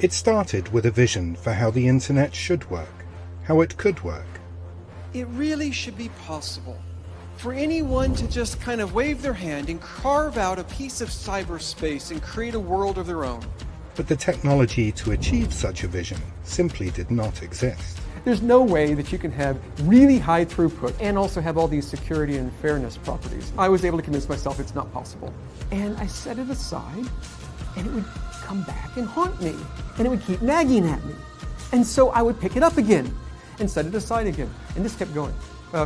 It started with a vision for how the internet should work, how it could work. It really should be possible for anyone to just kind of wave their hand and carve out a piece of cyberspace and create a world of their own. But the technology to achieve such a vision simply did not exist. There's no way that you can have really high throughput and also have all these security and fairness properties. I was able to convince myself it's not possible. And I set it aside, and it would come back and haunt me. And it would keep nagging at me. And so I would pick it up again and set it aside again. And this kept going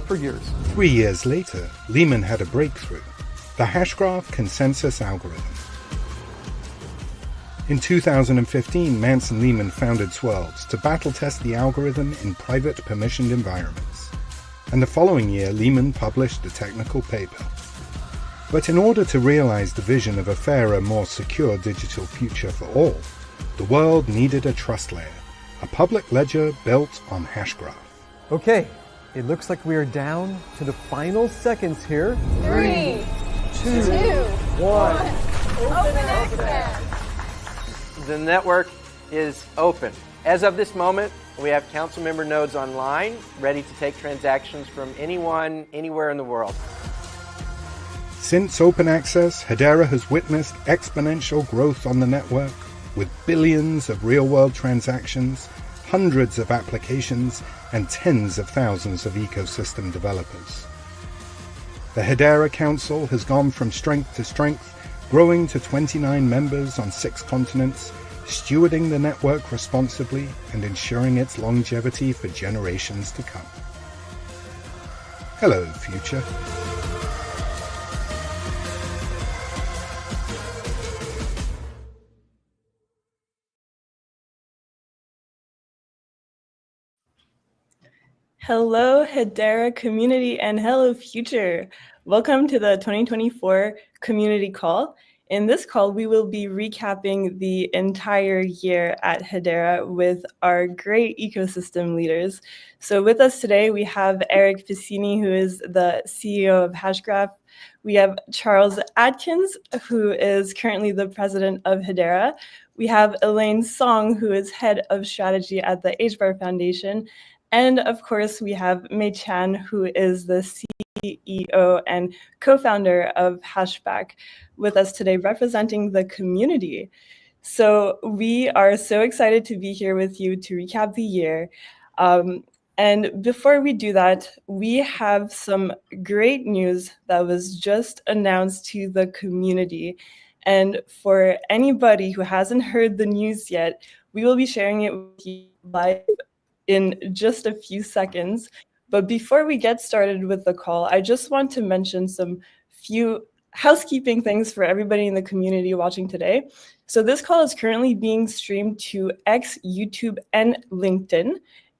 for years. 3 years later, Lehman had a breakthrough, the hashgraph consensus algorithm. In 2015, Manson Lehman founded Swirls to battle test the algorithm in private permissioned environments. And the following year, Lehman published a technical paper. But in order to realize the vision of a fairer, more secure digital future for all, the world needed a trust layer, a public ledger built on hashgraph. Okay, it looks like we are down to the final seconds here. 3, 2, 1. Open access. The network is open. As of this moment, we have council member nodes online, ready to take transactions from anyone, anywhere in the world. Since open access, Hedera has witnessed exponential growth on the network, with billions of real-world transactions, hundreds of applications, and tens of thousands of ecosystem developers. The Hedera Council has gone from strength to strength, growing to 29 members on 6 continents, stewarding the network responsibly and ensuring its longevity for generations to come. Hello, future. Hello, Hedera community, and hello, future. Welcome to the 2024 community call. In this call, we will be recapping the entire year at Hedera with our great ecosystem leaders. So with us today, we have Eric Piscini, who is the CEO of hashgraph. We have Charles Adkins, who is currently the president of Hedera. We have Elaine Song, who is head of strategy at the HBAR Foundation. And of course, we have Mei Chan, who is the CEO and co-founder of Hashback, with us today representing the community. So we are so excited to be here with you to recap the year. And before we do that, we have some great news that was just announced to the community. And for anybody who hasn't heard the news yet, we will be sharing it with you live in just a few seconds. But before we get started with the call, I just want to mention some few housekeeping things for everybody in the community watching today. So this call is currently being streamed to X, YouTube, and LinkedIn.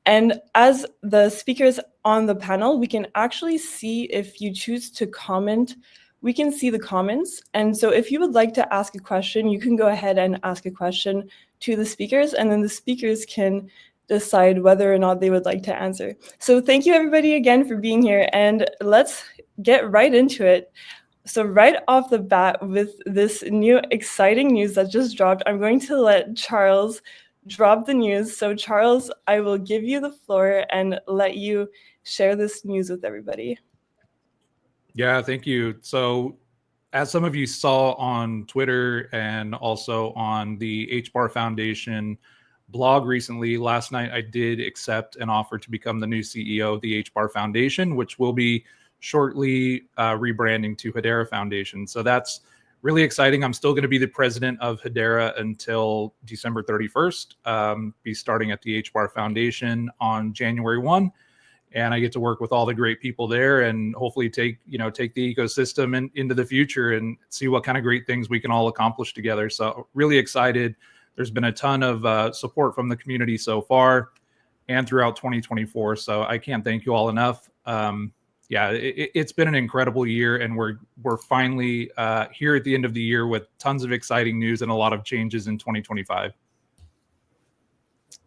And as the speakers on the panel, we can actually see if you choose to comment, we can see the comments. And so if you would like to ask a question, you can go ahead and ask a question to the speakers, and then the speakers can decide whether or not they would like to answer. So thank you everybody again for being here, and let's get right into it. So right off the bat with this new exciting news that just dropped, I'm going to let Charles drop the news. So Charles, I will give you the floor and let you share this news with everybody. Yeah, thank you. So as some of you saw on Twitter and also on the HBAR Foundation blog recently, last night I did accept an offer to become the new CEO of the HBAR Foundation, which will be shortly rebranding to Hedera Foundation. So that's really exciting. I'm still going to be the president of Hedera until December 31st, be starting at the HBAR Foundation on January 1. And I get to work with all the great people there and hopefully take the ecosystem into the future and see what kind of great things we can all accomplish together. So really excited. There's been a ton of support from the community so far and throughout 2024. So I can't thank you all enough. It's been an incredible year, and we're finally here at the end of the year with tons of exciting news and a lot of changes in 2025.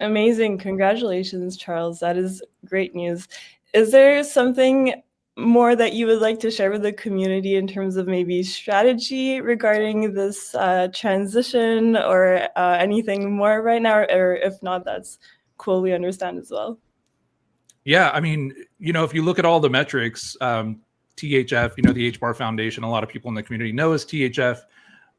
Amazing. Congratulations, Charles. That is great news. Is there something more that you would like to share with the community in terms of maybe strategy regarding this transition, or anything more right now? Or if not, that's cool. We understand as well. Yeah, I mean, if you look at all the metrics, THF, the HBAR Foundation, a lot of people in the community know as THF,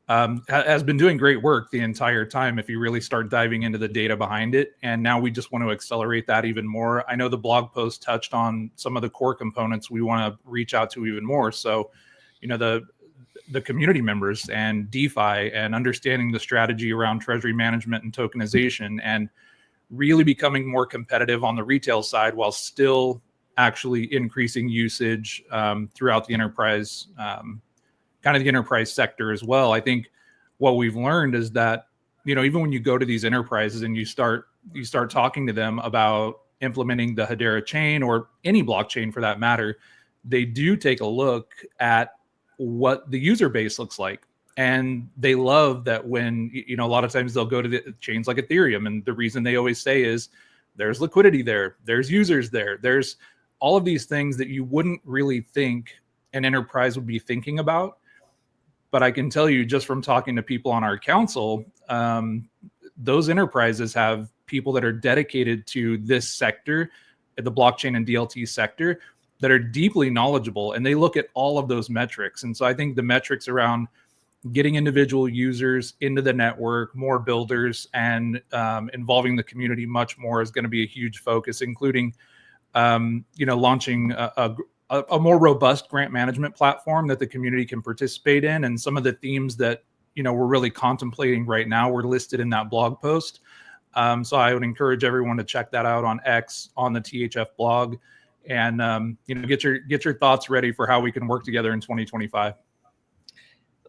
has been doing great work the entire time if you really start diving into the data behind it. And now we just want to accelerate that even more. I know the blog post touched on some of the core components we want to reach out to even more. So, the community members and DeFi, and understanding the strategy around treasury management and tokenization, and really becoming more competitive on the retail side while still actually increasing usage throughout the enterprise, kind of the enterprise sector as well. I think what we've learned is that, even when you go to these enterprises and you start talking to them about implementing the Hedera chain, or any blockchain for that matter, they do take a look at what the user base looks like. And they love that when, a lot of times they'll go to the chains like Ethereum, and the reason they always say is there's liquidity there, there's users there, there's all of these things that you wouldn't really think an enterprise would be thinking about. But I can tell you, just from talking to people on our council, those enterprises have people that are dedicated to this sector, the blockchain and DLT sector, that are deeply knowledgeable, and they look at all of those metrics. And so I think the metrics around getting individual users into the network, more builders, and involving the community much more is going to be a huge focus, including launching a more robust grant management platform that the community can participate in. And some of the themes that we're really contemplating right now were listed in that blog post. So I would encourage everyone to check that out on X, on the THF blog, and get your thoughts ready for how we can work together in 2025.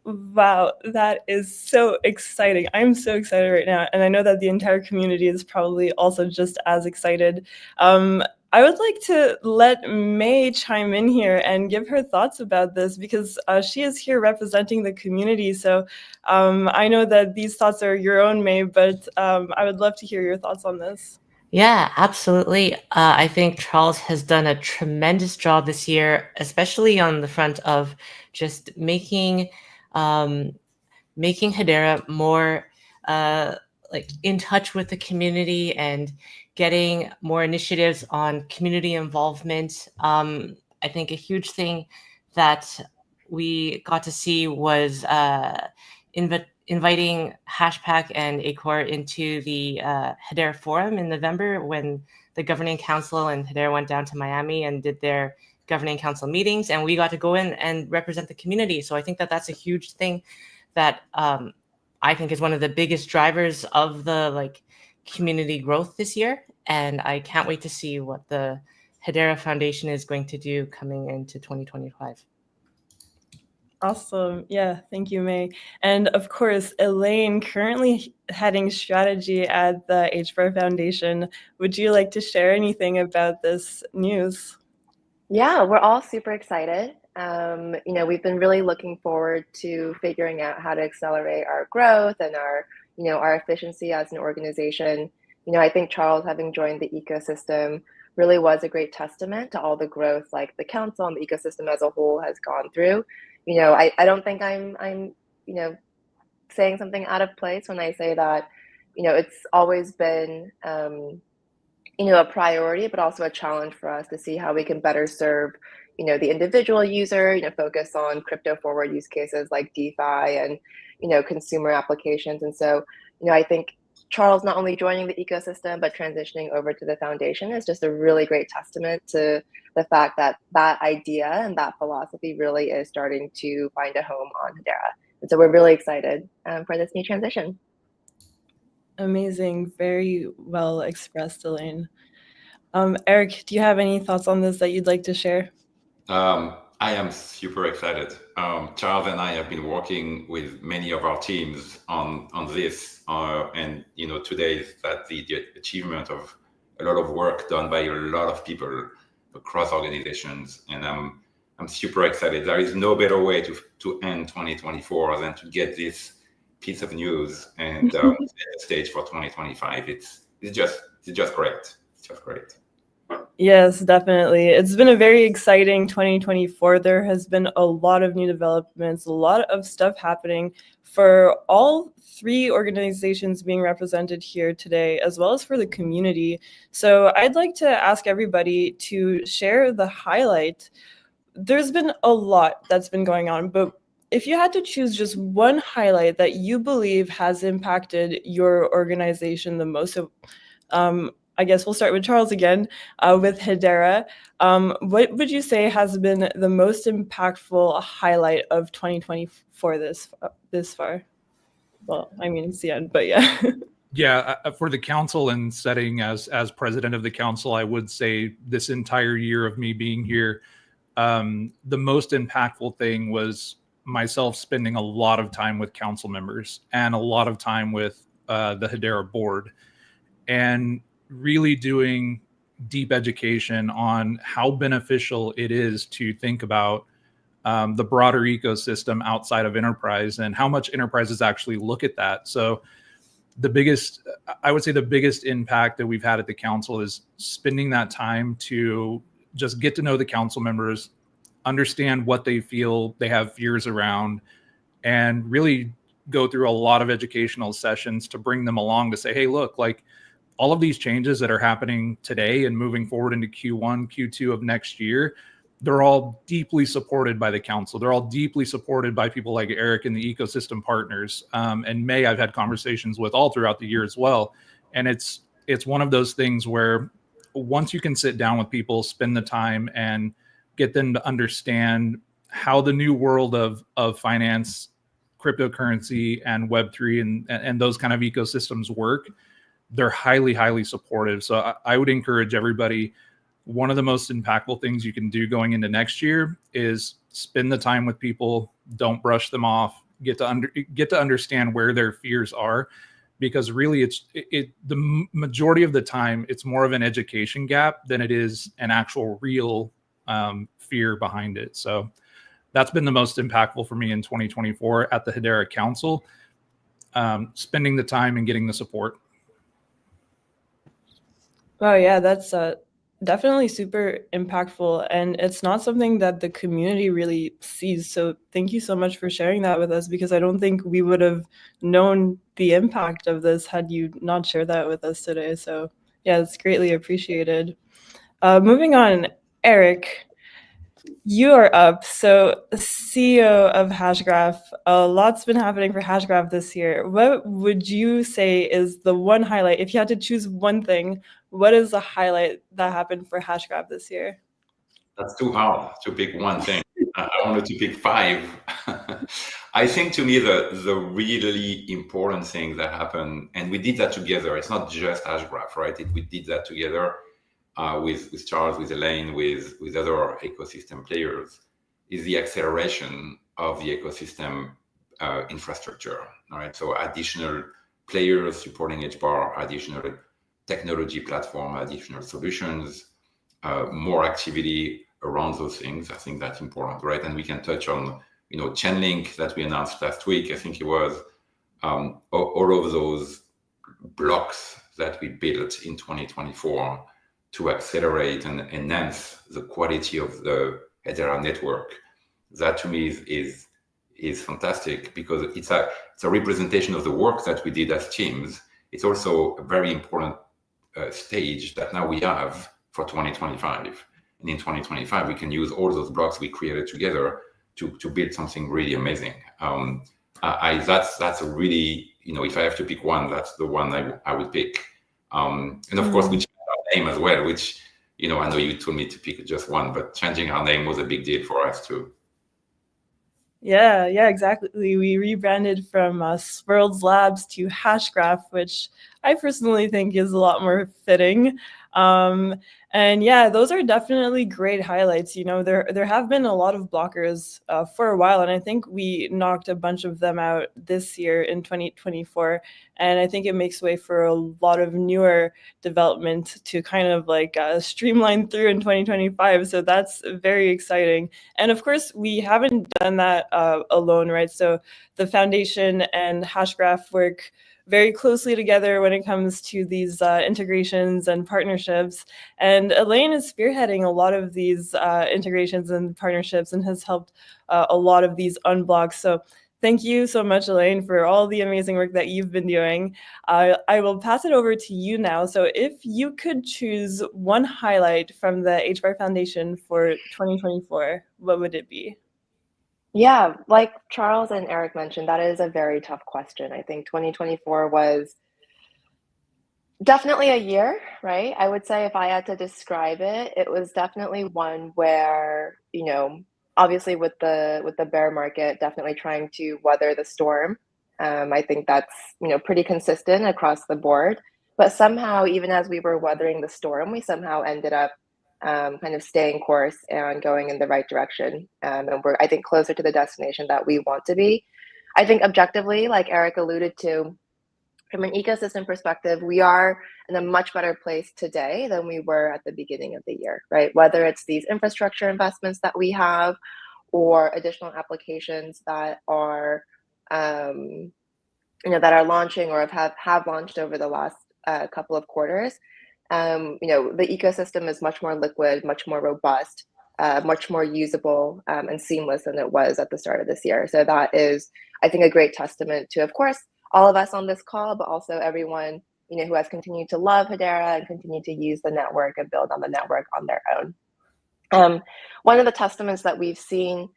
Wow, that is so exciting. I'm so excited right now. And I know that the entire community is probably also just as excited. I would like to let May chime in here and give her thoughts about this, because she is here representing the community. So I know that these thoughts are your own, May, but I would love to hear your thoughts on this. Yeah, absolutely. I think Charles has done a tremendous job this year, especially on the front of just making Hedera more in touch with the community, and getting more initiatives on community involvement. I think a huge thing that we got to see was inviting Hashpack and Acor into the Hedera Forum in November, when the Governing Council and Hedera went down to Miami and did their Governing Council meetings, and we got to go in and represent the community. So I think that that's a huge thing that I think is one of the biggest drivers of the community growth this year. And I can't wait to see what the Hedera Foundation is going to do coming into 2025. Awesome. Yeah, thank you, May. And of course, Elaine, currently heading strategy at the HBAR Foundation. Would you like to share anything about this news? Yeah, we're all super excited. We've been really looking forward to figuring out how to accelerate our growth and our efficiency as an organization. I think Charles, having joined the ecosystem, really was a great testament to all the growth the council and the ecosystem as a whole has gone through. I don't think I'm saying something out of place when I say that, it's always been, a priority, but also a challenge for us to see how we can better serve, the individual user, focus on crypto forward use cases like DeFi and, consumer applications. And so, I think Charles not only joining the ecosystem, but transitioning over to the foundation is just a really great testament to the fact that that idea and that philosophy really is starting to find a home on Hedera. And so we're really excited for this new transition. Amazing. Very well expressed, Elaine. Eric, do you have any thoughts on this that you'd like to share? I am super excited. Charles and I have been working with many of our teams on this, and today is the achievement of a lot of work done by a lot of people across organizations, and I'm super excited. There is no better way to end 2024 than to get this piece of news and set the stage for 2025. It's just great. It's just great. Yes, definitely. It's been a very exciting 2024. There has been a lot of new developments, a lot of stuff happening for all three organizations being represented here today, as well as for the community. So I'd like to ask everybody to share the highlight. There's been a lot that's been going on, but if you had to choose just one highlight that you believe has impacted your organization the most, I guess we'll start with Charles again, with Hedera. What would you say has been the most impactful highlight of 2024 this far? Well, I mean, it's the end, but yeah. Yeah, for the council and setting as president of the council, I would say this entire year of me being here, the most impactful thing was myself spending a lot of time with council members and a lot of time with the Hedera board, and really doing deep education on how beneficial it is to think about the broader ecosystem outside of enterprise and how much enterprises actually look at that. So I would say the biggest impact that we've had at the council is spending that time to just get to know the council members, understand what they feel they have fears around, and really go through a lot of educational sessions to bring them along to say, hey, look, like all of these changes that are happening today and moving forward into Q1, Q2 of next year, they're all deeply supported by the council. They're all deeply supported by people like Eric and the ecosystem partners. And May, I've had conversations with all throughout the year as well. And it's one of those things where once you can sit down with people, spend the time and get them to understand how the new world of finance, cryptocurrency, and Web3 and those kind of ecosystems work, they're highly, highly supportive. So I would encourage everybody, one of the most impactful things you can do going into next year is spend the time with people, don't brush them off, get to understand where their fears are, because really the majority of the time, it's more of an education gap than it is an actual real fear behind it. So that's been the most impactful for me in 2024 at the Hedera Council, spending the time and getting the support. Oh yeah, that's definitely super impactful, and it's not something that the community really sees. So thank you so much for sharing that with us, because I don't think we would have known the impact of this had you not shared that with us today. So yeah, it's greatly appreciated. Moving on, Eric, you are up. So CEO of hashgraph, a lot's been happening for hashgraph this year. What would you say is the one highlight? If you had to choose one thing, what is the highlight that happened for hashgraph this year? That's too hard to pick one thing. I wanted to pick 5. I think to me the really important thing that happened, and we did that together. It's not just hashgraph, right? We did that together with Charles, with Elaine, with other ecosystem players, is the acceleration of the ecosystem infrastructure. All right, so additional players supporting HBAR, additional technology platform, additional solutions, more activity around those things. I think that's important, right? And we can touch on, Chainlink that we announced last week. I think it was all of those blocks that we built in 2024 to accelerate and enhance the quality of the Hedera network. That to me is fantastic, because it's a representation of the work that we did as teams. It's also a very important stage that now we have for 2025. And in 2025, we can use all those blocks we created together to build something really amazing. That's a really, if I have to pick one, that's the one I would pick. And of course, we changed our name as well, which, I know you told me to pick just one, but changing our name was a big deal for us too. Yeah, exactly. We rebranded from Swirls Labs to Hashgraph, which I personally think is a lot more fitting. And yeah, those are definitely great highlights. There have been a lot of blockers for a while, and I think we knocked a bunch of them out this year in 2024. And I think it makes way for a lot of newer development to kind of like streamline through in 2025. So that's very exciting. And of course, we haven't done that alone, right? So the foundation and Hashgraph work very closely together when it comes to these integrations and partnerships. And Elaine is spearheading a lot of these integrations and partnerships and has helped a lot of these unblocks. So thank you so much, Elaine, for all the amazing work that you've been doing. I will pass it over to you now. So if you could choose one highlight from the HBAR Foundation for 2024, what would it be? Yeah, like Charles and Eric mentioned, that is a very tough question. I think 2024 was definitely a year, right? I would say if I had to describe it, it was definitely one where, obviously with the bear market, definitely trying to weather the storm. I think that's, pretty consistent across the board. But somehow, even as we were weathering the storm, we somehow ended up kind of staying course and going in the right direction. And we're, I think, closer to the destination that we want to be. I think objectively, like Eric alluded to, from an ecosystem perspective, we are in a much better place today than we were at the beginning of the year, right? Whether it's these infrastructure investments that we have or additional applications that are, that are launching or have launched over the last couple of quarters. The ecosystem is much more liquid, much more robust, much more usable and seamless than it was at the start of this year. So that is, I think, a great testament to, of course, all of us on this call, but also everyone, who has continued to love Hedera and continue to use the network and build on the network on their own. One of the testaments that we've seen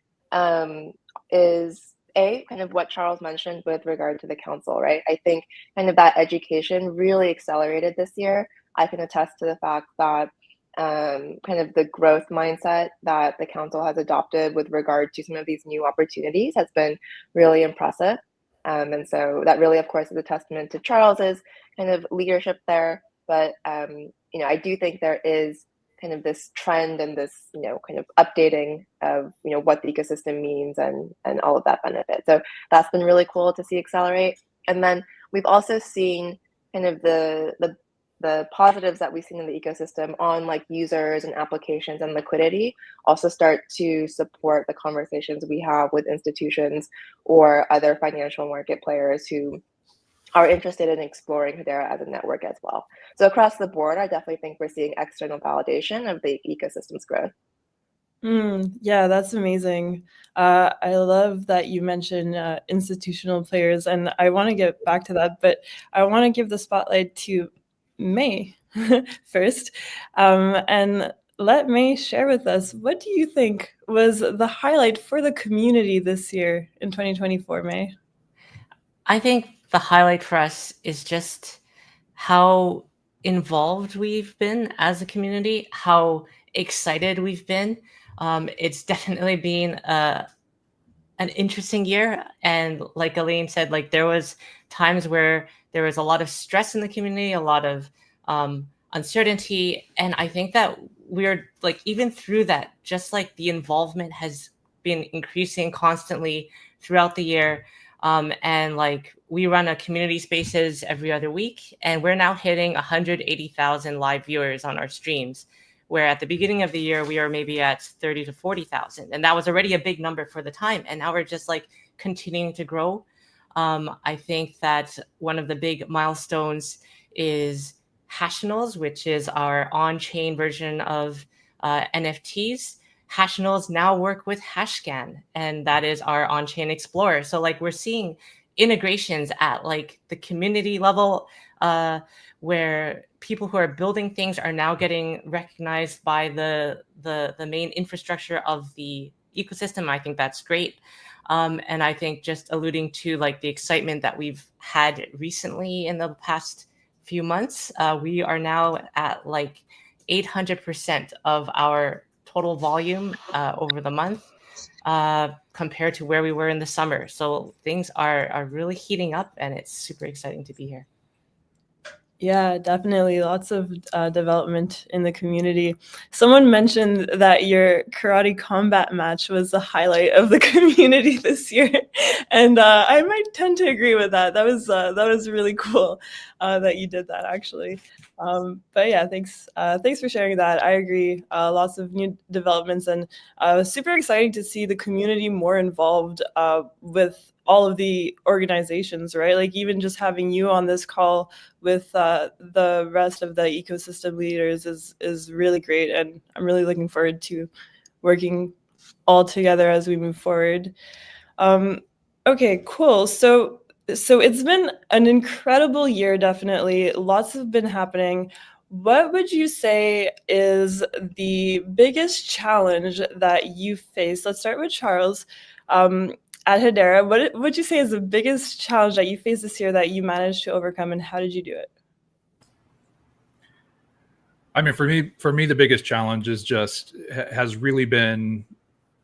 is kind of what Charles mentioned with regard to the council, right? I think kind of that education really accelerated this year. I can attest to the fact that kind of the growth mindset that the council has adopted with regard to some of these new opportunities has been really impressive. And so that really, of course, is a testament to Charles's kind of leadership there. But, I do think there is kind of this trend and this, kind of updating of, what the ecosystem means and all of that benefit. So that's been really cool to see accelerate. And then we've also seen kind of the positives that we've seen in the ecosystem on like users and applications and liquidity also start to support the conversations we have with institutions or other financial market players who are interested in exploring Hedera as a network as well. So across the board, I definitely think we're seeing external validation of the ecosystem's growth. Yeah, that's amazing. I love that you mentioned institutional players, and I want to get back to that, but I want to give the spotlight to May first, and let May share with us, what do you think was the highlight for the community this year in 2024, May? I think the highlight for us is just how involved we've been as a community, how excited we've been. It's definitely been an interesting year. And like Elaine said, like there was times where there was a lot of stress in the community, a lot of uncertainty. And I think that we're like, even through that, just like the involvement has been increasing constantly throughout the year. And like we run a community spaces every other week, and we're now hitting 180,000 live viewers on our streams, where at the beginning of the year, we are maybe at 30 to 40,000. And that was already a big number for the time. And now we're just like continuing to grow. I think that one of the big milestones is Hashnals, which is our on-chain version of NFTs. Hashnals now work with Hashscan, and that is our on-chain explorer. So like we're seeing integrations at like the community level, where people who are building things are now getting recognized by the main infrastructure of the ecosystem. I think that's great. And I think just alluding to like the excitement that we've had recently in the past few months, we are now at like 800% of our total volume over the month compared to where we were in the summer. So things are really heating up, and it's super exciting to be here. Yeah, definitely. Lots of development in the community. Someone mentioned that your karate combat match was the highlight of the community this year, and I might tend to agree with that. That was really cool that you did that, actually. But yeah, thanks for sharing that. I agree. Lots of new developments, and super exciting to see the community more involved with all of the organizations, right? Like even just having you on this call with the rest of the ecosystem leaders is really great, and I'm really looking forward to working all together as we move forward. Okay, cool. So it's been an incredible year, definitely. Lots have been happening. What would you say is the biggest challenge that you face? Let's start with Charles. At Hedera, what would you say is the biggest challenge that you faced this year that you managed to overcome, and how did you do it? I mean, for me, the biggest challenge is has really been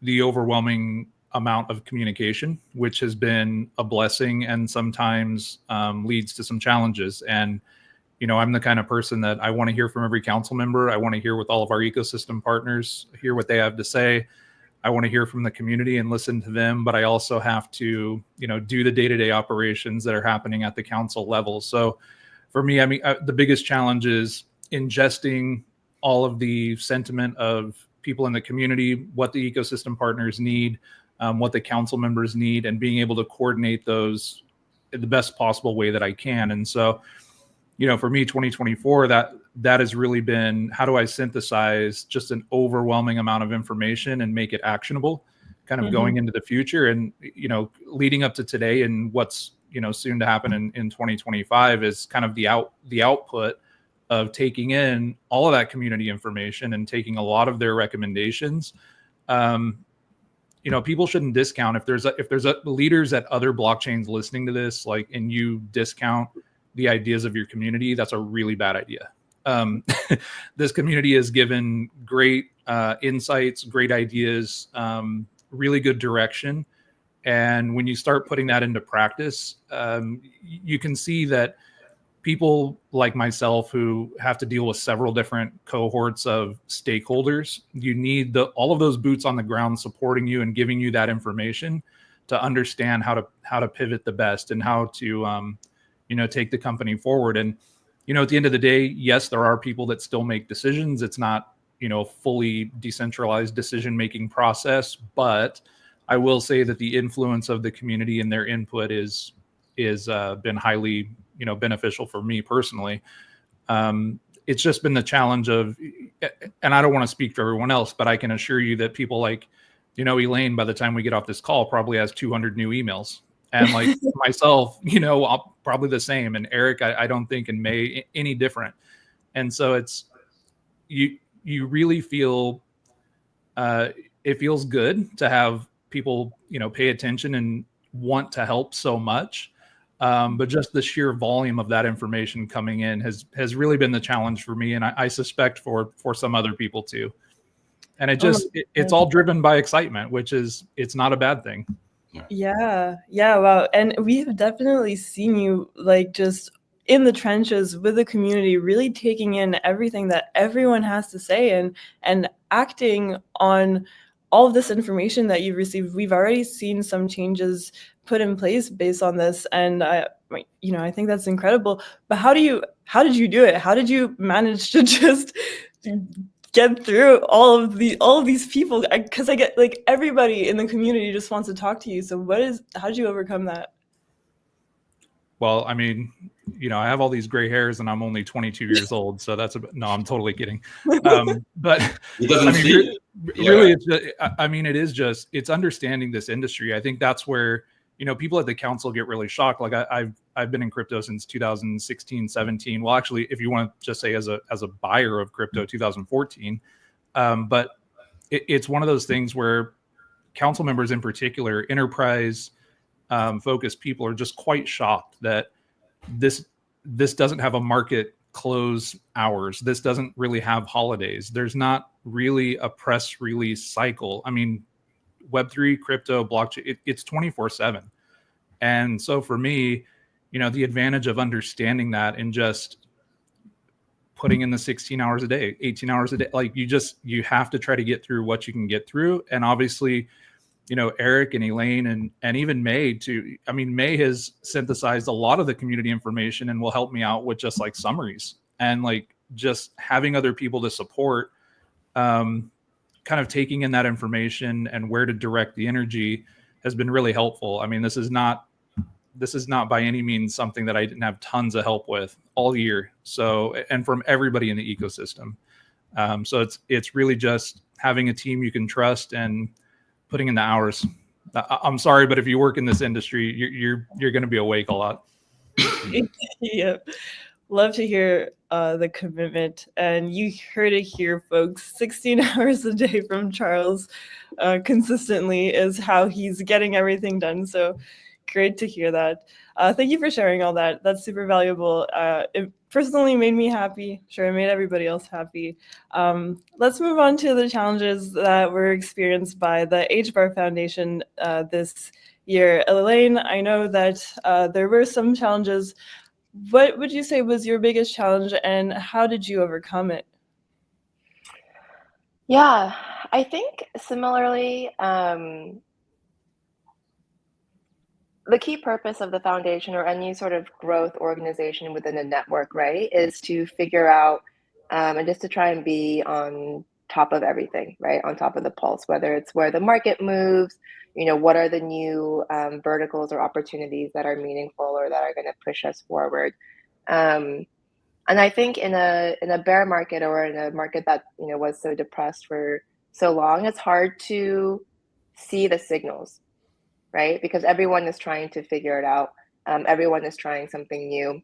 the overwhelming amount of communication, which has been a blessing and sometimes leads to some challenges. And I'm the kind of person that I want to hear from every council member. I want to hear with all of our ecosystem partners, hear what they have to say. I want to hear from the community and listen to them, but I also have to, do the day-to-day operations that are happening at the council level. So for me, I mean, the biggest challenge is ingesting all of the sentiment of people in the community, what the ecosystem partners need, what the council members need, and being able to coordinate those in the best possible way that I can. And so, for me, 2024, that has really been, how do I synthesize just an overwhelming amount of information and make it actionable, kind of going into the future, and leading up to today, and what's soon to happen in 2025 is kind of the output of taking in all of that community information and taking a lot of their recommendations. People shouldn't discount if there's leaders at other blockchains listening to this, and you discount the ideas of your community. That's a really bad idea. This community has given great insights, great ideas, really good direction. And when you start putting that into practice, you can see that people like myself who have to deal with several different cohorts of stakeholders, you need all of those boots on the ground supporting you and giving you that information to understand how to pivot the best and how to take the company forward. And at the end of the day, yes, there are people that still make decisions. It's not fully decentralized decision-making process, but I will say that the influence of the community and their input is been highly beneficial for me personally. It's just been the challenge of, and I don't want to speak for everyone else, but I can assure you that people like Elaine, by the time we get off this call, probably has 200 new emails, and like myself, I'll probably the same, and Eric, I don't think, and May any different. And so it's you really feel it feels good to have people pay attention and want to help so much. But just the sheer volume of that information coming in has really been the challenge for me, and I suspect for some other people too. And it's all driven by excitement, which it's not a bad thing. Yeah, wow. And we have definitely seen you just in the trenches with the community, really taking in everything that everyone has to say and acting on all of this information that you've received. We've already seen some changes put in place based on this, and I think that's incredible. But how did you do it? How did you manage to just get through all of these people? Because I get everybody in the community just wants to talk to you. So how did you overcome that? Well, I mean, I have all these gray hairs and I'm only 22 years old. So no, I'm totally kidding. But really, it's understanding this industry. I think that's where, people at the council get really shocked. Like I've been in crypto since 2016, 17. Well, actually, if you want to just say as a buyer of crypto, 2014. But it's one of those things where council members in particular, enterprise focused people, are just quite shocked that this doesn't have a market close hours. This doesn't really have holidays. There's not really a press release cycle. I mean, Web3, crypto, blockchain, it's 24/7. And so for me, the advantage of understanding that and just putting in the 16 hours a day, 18 hours a day, you have to try to get through what you can get through. And obviously, Eric and Elaine and even May too. I mean, May has synthesized a lot of the community information and will help me out with just summaries and just having other people to support, kind of taking in that information and where to direct the energy has been really helpful. I mean, this is not by any means something that I didn't have tons of help with all year. So, and from everybody in the ecosystem. So it's really just having a team you can trust and putting in the hours. I'm sorry, but if you work in this industry, you're going to be awake a lot. Yep. Love to hear the commitment. And you heard it here, folks. 16 hours a day from Charles consistently is how he's getting everything done. So great to hear that. Thank you for sharing all that. That's super valuable. It personally made me happy. Sure, it made everybody else happy. Let's move on to the challenges that were experienced by the HBAR Foundation this year. Elaine, I know that there were some challenges. What would you say was your biggest challenge, and how did you overcome it? Yeah, I think similarly, the key purpose of the foundation or any sort of growth organization within a network, right, is to figure out and just to try and be on top of everything, right, on top of the pulse, whether it's where the market moves, what are the new verticals or opportunities that are meaningful or that are going to push us forward. And I think in a bear market or in a market that was so depressed for so long, it's hard to see the signals, right? Because everyone is trying to figure it out. Everyone is trying something new.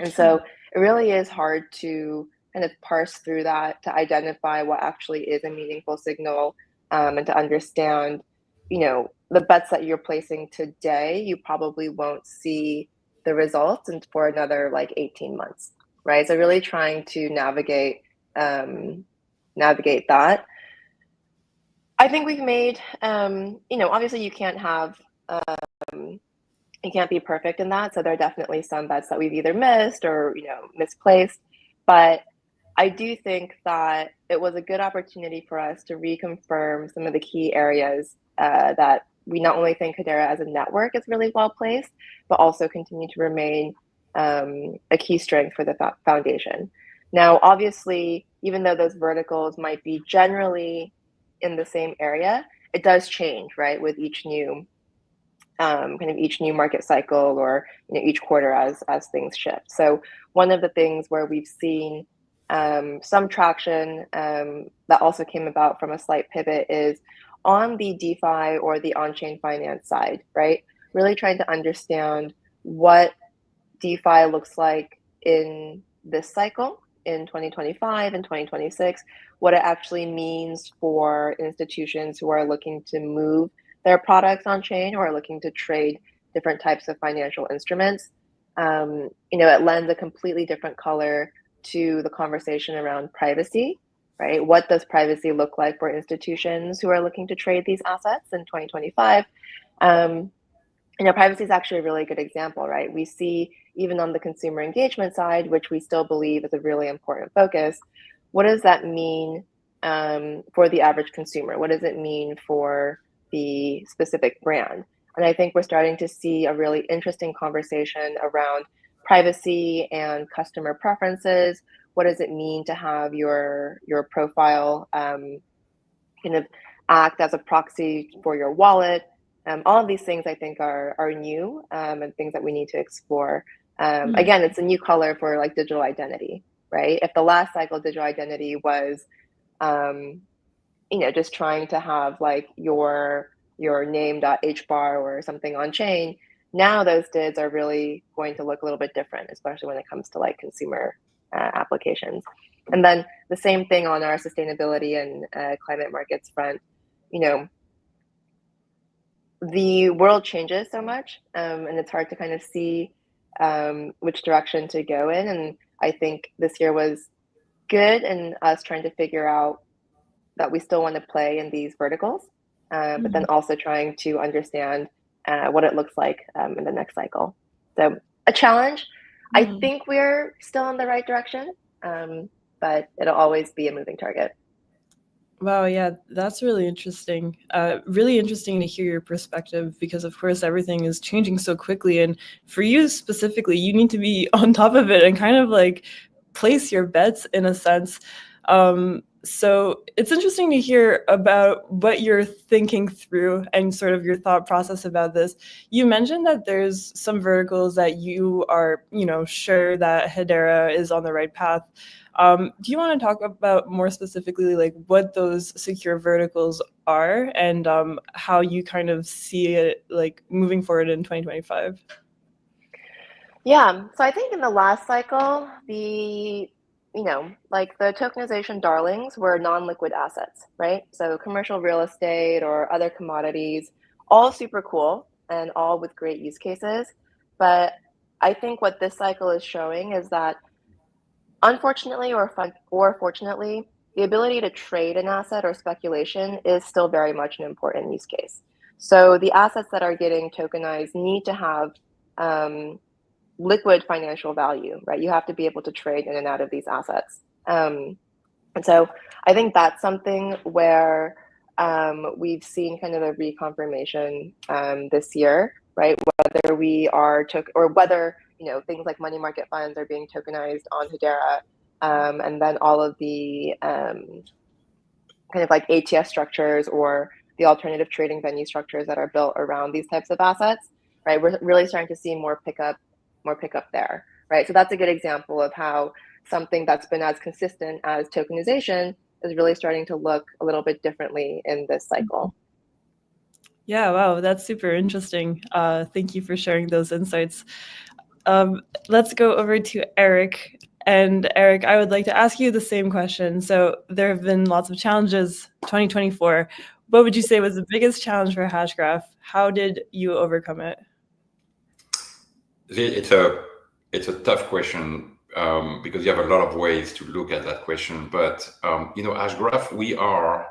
And so it really is hard to kind of parse through that to identify what actually is a meaningful signal and to understand, the bets that you're placing today, you probably won't see the results for another like 18 months, right? So really trying to navigate that. I think we've made, obviously you can't be perfect in that. So there are definitely some bets that we've either missed or, misplaced. But I do think that it was a good opportunity for us to reconfirm some of the key areas that we not only think Hedera as a network is really well placed, but also continue to remain a key strength for the foundation. Now, obviously, even though those verticals might be generally in the same area, it does change, right, with each new each new market cycle or each quarter as things shift. So one of the things where we've seen some traction that also came about from a slight pivot is on the DeFi or the on-chain finance side, right? Really trying to understand what DeFi looks like in this cycle in 2025 and 2026, what it actually means for institutions who are looking to move their products on chain or are looking to trade different types of financial instruments. It lends a completely different color to the conversation around privacy, right? What does privacy look like for institutions who are looking to trade these assets in 2025? Privacy is actually a really good example, right? We see even on the consumer engagement side, which we still believe is a really important focus, what does that mean for the average consumer? What does it mean for the specific brand? And I think we're starting to see a really interesting conversation around privacy and customer preferences. What does it mean to have your profile kind of act as a proxy for your wallet? All of these things I think are new and things that we need to explore. Again, it's a new color for like digital identity, right? If the last cycle digital identity was, just trying to have like your name.hbar or something on chain, now those DIDs are really going to look a little bit different, especially when it comes to like consumer applications. And then the same thing on our sustainability and climate markets front. The world changes so much, and it's hard to kind of see which direction to go in. And I think this year was good in us trying to figure out that we still want to play in these verticals, but then also trying to understand what it looks like in the next cycle. So a challenge. I think we're still in the right direction, but it'll always be a moving target. Wow, yeah, that's really interesting. Really interesting to hear your perspective because, of course, everything is changing so quickly. And for you specifically, you need to be on top of it and kind of like place your bets in a sense. So it's interesting to hear about what you're thinking through and sort of your thought process about this. You mentioned that there's some verticals that you are, sure that Hedera is on the right path. Do you want to talk about more specifically, like what those secure verticals are and how you kind of see it like moving forward in 2025? Yeah, so I think in the last cycle, like the tokenization darlings were non-liquid assets, right? So commercial real estate or other commodities, all super cool and all with great use cases. But I think what this cycle is showing is that unfortunately or fortunately, the ability to trade an asset or speculation is still very much an important use case. So the assets that are getting tokenized need to have liquid financial value, right? You have to be able to trade in and out of these assets. And so I think that's something where we've seen kind of a reconfirmation this year, right? Whether we are or whether things like money market funds are being tokenized on Hedera, and then all of the kind of like ATS structures or the alternative trading venue structures that are built around these types of assets, right? We're really starting to see more pickup there, right? So that's a good example of how something that's been as consistent as tokenization is really starting to look a little bit differently in this cycle. Yeah, wow, that's super interesting. Thank you for sharing those insights. Let's go over to Eric. And Eric, I would like to ask you the same question. So there have been lots of challenges 2024. What would you say was the biggest challenge for hashgraph? How did you overcome it? It's a tough question because you have a lot of ways to look at that question. But hashgraph, our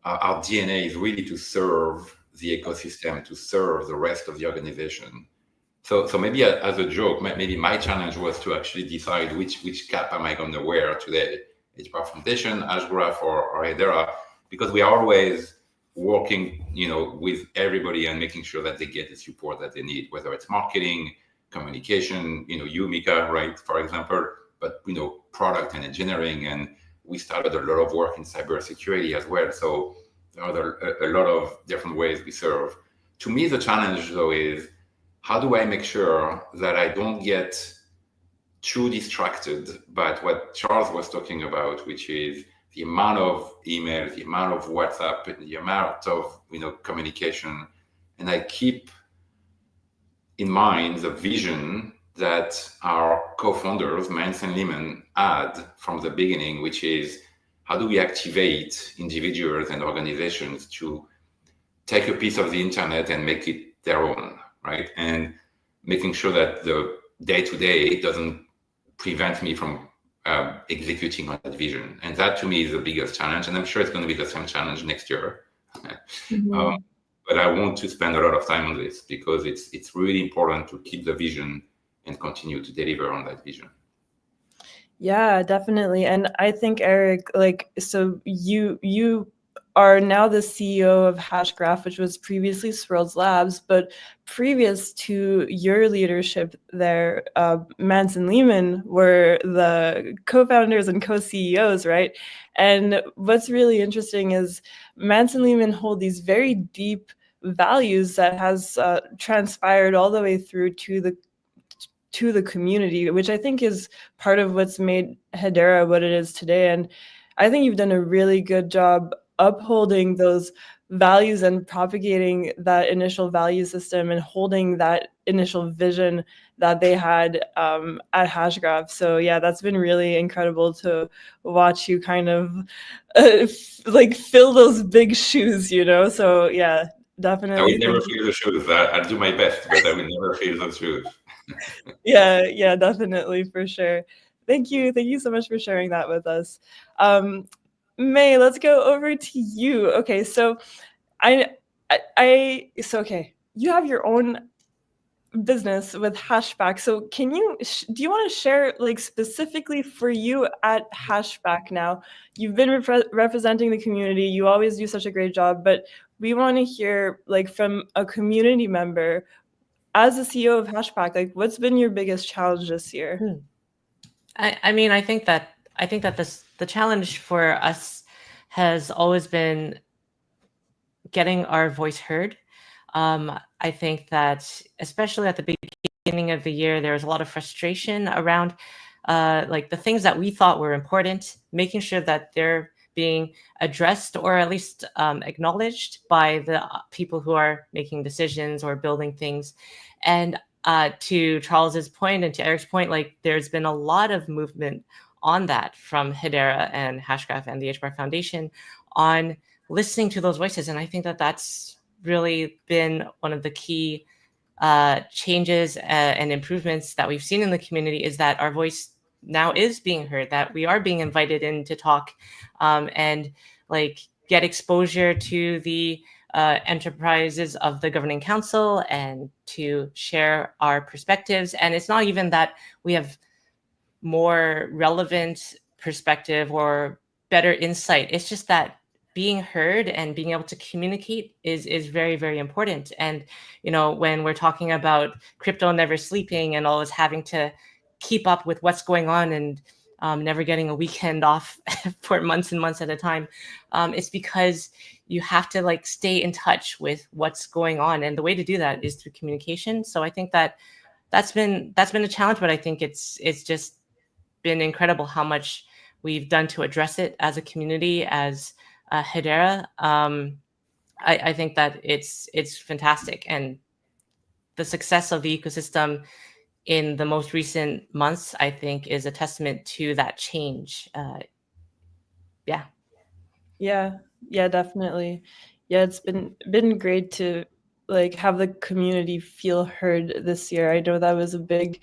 DNA is really to serve the ecosystem, to serve the rest of the organization. So maybe as a joke, maybe my challenge was to actually decide which cap am I going to wear today, HBAR Foundation, hashgraph, or Hedera, because we are always working, with everybody and making sure that they get the support that they need, whether it's marketing, communication, you, Mika, right, for example, but, product and engineering. And we started a lot of work in cybersecurity as well. So there are a lot of different ways we serve. To me, the challenge, though, is how do I make sure that I don't get too distracted by what Charles was talking about, which is the amount of emails, the amount of WhatsApp, the amount of communication, and I keep in mind the vision that our co-founders, Mance and Lehman, had from the beginning, which is how do we activate individuals and organizations to take a piece of the internet and make it their own, right? And making sure that the day-to-day doesn't prevent me from executing on that vision. And that, to me, is the biggest challenge. And I'm sure it's going to be the same challenge next year. Mm-hmm. But I want to spend a lot of time on this because it's really important to keep the vision and continue to deliver on that vision. Yeah, definitely. And I think, Eric, so you are now the CEO of hashgraph, which was previously Swirls Labs, but previous to your leadership there, Mance and Lehman were the co-founders and co-CEOs, right? And what's really interesting is Mance and Lehman hold these very deep values that has transpired all the way through to the community, which I think is part of what's made Hedera what it is today. And I think you've done a really good job upholding those values and propagating that initial value system and holding that initial vision that they had at hashgraph. So yeah, that's been really incredible to watch you kind of fill those big shoes, So yeah, definitely. I will never fill the shoes. I'll do my best, but I will never fill those shoes. Yeah, definitely, for sure. Thank you so much for sharing that with us. May, let's go over to you. Okay, so you have your own business with Hashback. So do you want to share specifically for you at Hashback now? You've been representing the community. You always do such a great job, but we want to hear from a community member. As the CEO of Hashback, what's been your biggest challenge this year? I mean, I think that I think that the challenge for us has always been getting our voice heard. I think that especially at the beginning of the year, there was a lot of frustration around like the things that we thought were important, making sure that they're being addressed or at least acknowledged by the people who are making decisions or building things. And to Charles's point and to Eric's point, like there's been a lot of movement on that from Hedera and Hashgraph and the HBAR Foundation on listening to those voices. And I think that that's really been one of the key changes and improvements that we've seen in the community, is that our voice now is being heard, that we are being invited in to talk and like get exposure to the enterprises of the governing council and to share our perspectives. And it's not even that we have more relevant perspective or better insight. It's just that being heard and being able to communicate is very, very important. And, you know, when we're talking about crypto never sleeping and always having to keep up with what's going on and never getting a weekend off for months and months at a time, it's because you have to like stay in touch with what's going on. And the way to do that is through communication. So I think that that's been a challenge, but I think it's just been incredible how much we've done to address it as a community, as Hedera. I think that it's fantastic, and the success of the ecosystem in the most recent months, I think, is a testament to that change. Yeah, definitely. Yeah, it's been great to like have the community feel heard this year. I know that was a big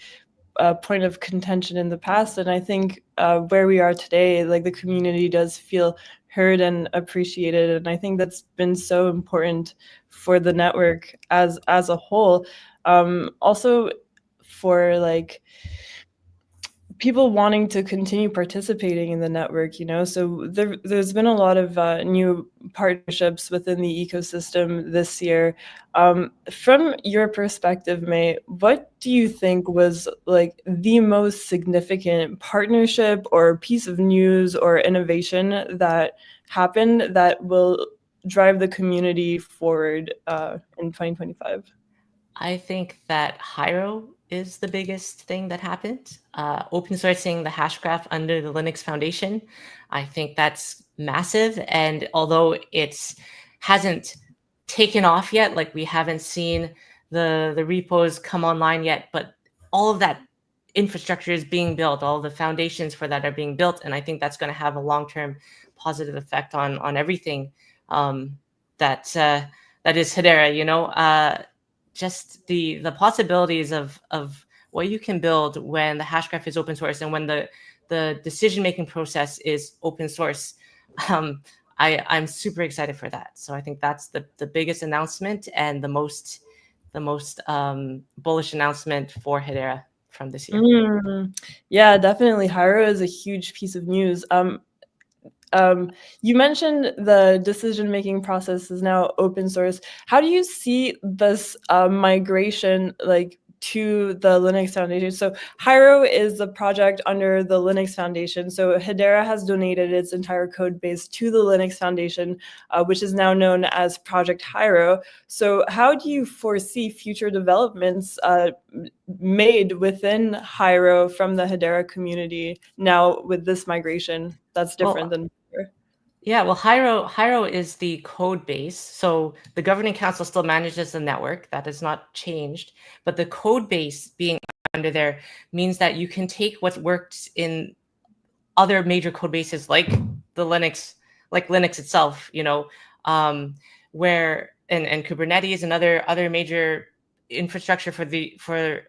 point of contention in the past, and I think where we are today, like the community does feel heard and appreciated, and I think that's been so important for the network as a whole. Also for like people wanting to continue participating in the network, you know, so there's been a lot of new partnerships within the ecosystem this year. From your perspective, May, what do you think was like the most significant partnership or piece of news or innovation that happened that will drive the community forward in 2025? I think that Hyro is the biggest thing that happened. Open sourcing the hashgraph under the Linux Foundation, I think that's massive. And although it hasn't taken off yet, like we haven't seen the repos come online yet, but all of that infrastructure is being built, all the foundations for that are being built, and I think that's going to have a long-term positive effect on everything that is Hedera. You know, just the possibilities of what you can build when the hashgraph is open source and when the decision-making process is open source. I'm super excited for that. So I think that's the biggest announcement and the most bullish announcement for Hedera from this year. Yeah, definitely. Hyro is a huge piece of news. You mentioned the decision-making process is now open source. How do you see this migration like to the Linux Foundation? So Hyro is a project under the Linux Foundation. So Hedera has donated its entire code base to the Linux Foundation, which is now known as Project Hyro. So how do you foresee future developments made within Hyro from the Hedera community now with this migration that's different than before? Yeah, well, Hyro is the code base. So the governing council still manages the network. That has not changed. But the code base being under there means that you can take what worked in other major code bases like the Linux, like Linux itself, you know, where and Kubernetes and other major infrastructure for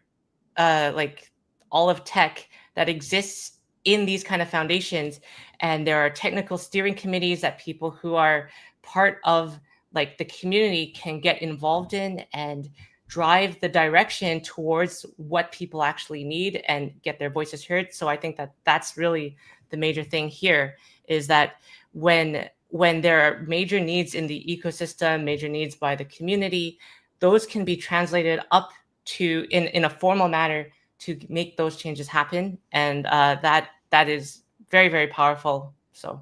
like all of tech that exists in these kind of foundations. And there are technical steering committees that people who are part of like the community can get involved in and drive the direction towards what people actually need and get their voices heard. So I think that that's really the major thing here, is that when there are major needs in the ecosystem, major needs by the community, those can be translated up to in a formal manner to make those changes happen. And that is very, very powerful. So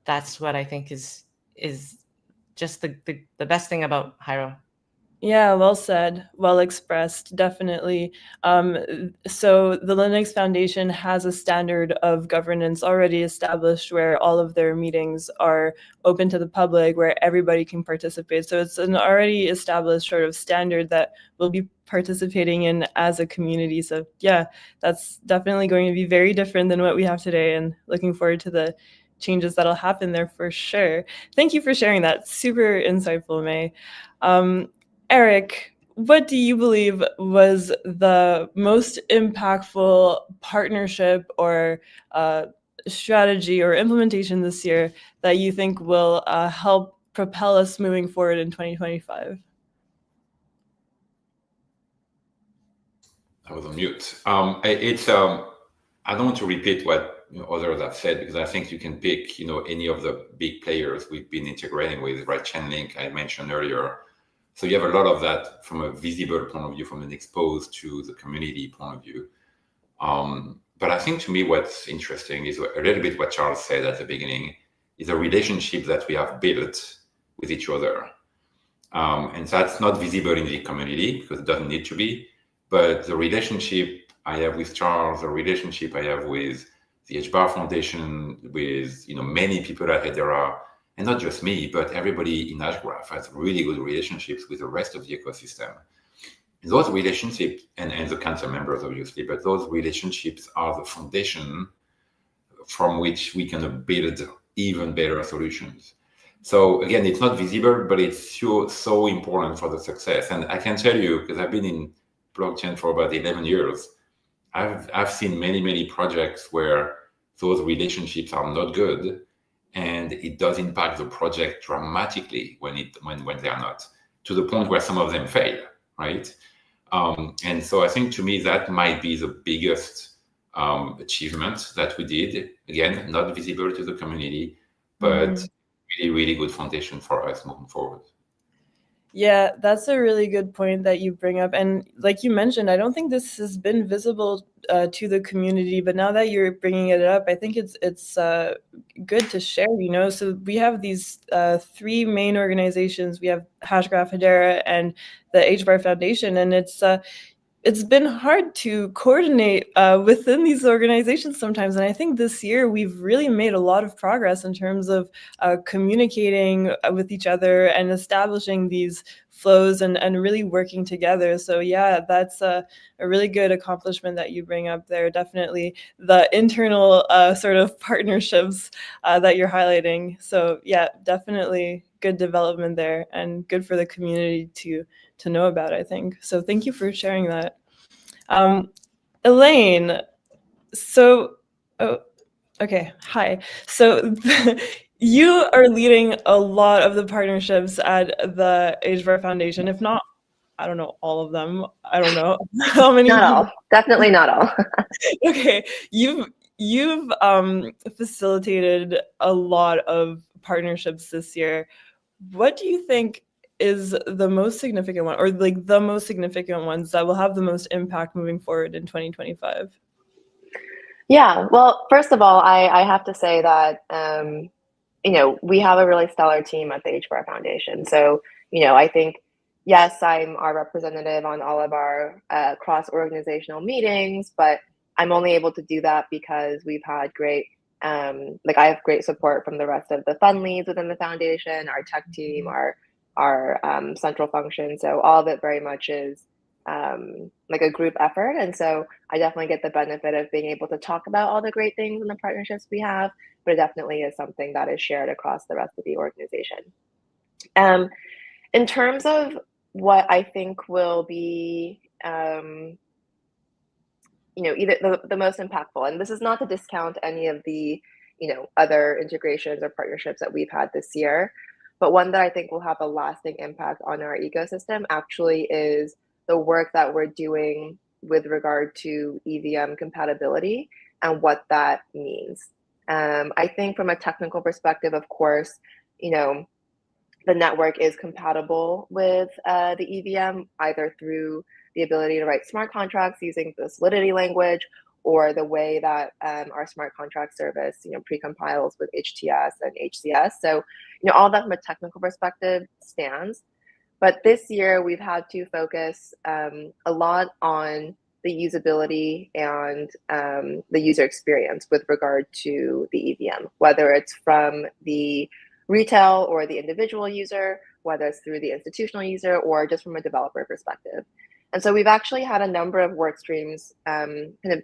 that's what I think is just the best thing about Hyro. Yeah, well said, well expressed, definitely. So the Linux Foundation has a standard of governance already established where all of their meetings are open to the public, where everybody can participate. So it's an already established sort of standard that we'll be participating in as a community. So yeah, that's definitely going to be very different than what we have today, and looking forward to the changes that'll happen there for sure. Thank you for sharing that. Super insightful, May. Eric, what do you believe was the most impactful partnership or strategy or implementation this year that you think will help propel us moving forward in 2025? I was on mute. I don't want to repeat what others have said, because I think you can pick any of the big players we've been integrating with, right? Chainlink I mentioned earlier. So you have a lot of that from a visible point of view, from an exposed to the community point of view. But I think to me what's interesting is a little bit what Charles said at the beginning, is a relationship that we have built with each other. And that's not visible in the community because it doesn't need to be. But the relationship I have with Charles, the relationship I have with the HBAR Foundation, with many people at Hedera, and not just me, but everybody in hashgraph has really good relationships with the rest of the ecosystem. And those relationships, and the council members obviously, but those relationships are the foundation from which we can build even better solutions. So again, it's not visible, but it's so important for the success. And I can tell you, because I've been in blockchain for about 11 years, I've seen many projects where those relationships are not good, and it does impact the project dramatically when they are not, to the point where some of them fail, right? And so I think to me that might be the biggest achievement that we did. Again, not visible to the community, but really good foundation for us moving forward. Yeah, that's a really good point that you bring up. And like you mentioned, I don't think this has been visible to the community, but now that you're bringing it up, I think it's good to share, So we have these three main organizations. We have Hashgraph, Hedera, and the HBAR Foundation, and it's been hard to coordinate within these organizations sometimes. And I think this year we've really made a lot of progress in terms of communicating with each other and establishing these flows and really working together. So yeah, that's a really good accomplishment that you bring up there. Definitely the internal sort of partnerships that you're highlighting. So yeah, definitely good development there, and good for the community to know about, I think. So thank you for sharing that. Elaine, okay, hi. So you are leading a lot of the partnerships at the HBAR Foundation, if not, I don't know, all of them. I don't know how many. Not all, definitely not all. Okay, you've facilitated a lot of partnerships this year. What do you think is the most significant one, or like the most significant ones that will have the most impact moving forward in 2025? Yeah, well, first of all, I have to say that, we have a really stellar team at the HBAR Foundation. So, I think, yes, I'm our representative on all of our cross-organizational meetings, but I'm only able to do that because we've had great, I have great support from the rest of the fund leads within the foundation, our tech team, our central function. So all of it very much is like a group effort. And so I definitely get the benefit of being able to talk about all the great things and the partnerships we have, but it definitely is something that is shared across the rest of the organization. In terms of what I think will be, either the most impactful, and this is not to discount any of the, other integrations or partnerships that we've had this year, but one that I think will have a lasting impact on our ecosystem actually is the work that we're doing with regard to EVM compatibility and what that means. I think from a technical perspective, of course, the network is compatible with the EVM, either through the ability to write smart contracts using the Solidity language, or the way that our smart contract service, precompiles with HTS and HCS. So, all that from a technical perspective stands. But this year we've had to focus a lot on the usability and the user experience with regard to the EVM, whether it's from the retail or the individual user, whether it's through the institutional user, or just from a developer perspective. And so we've actually had a number of work streams kind of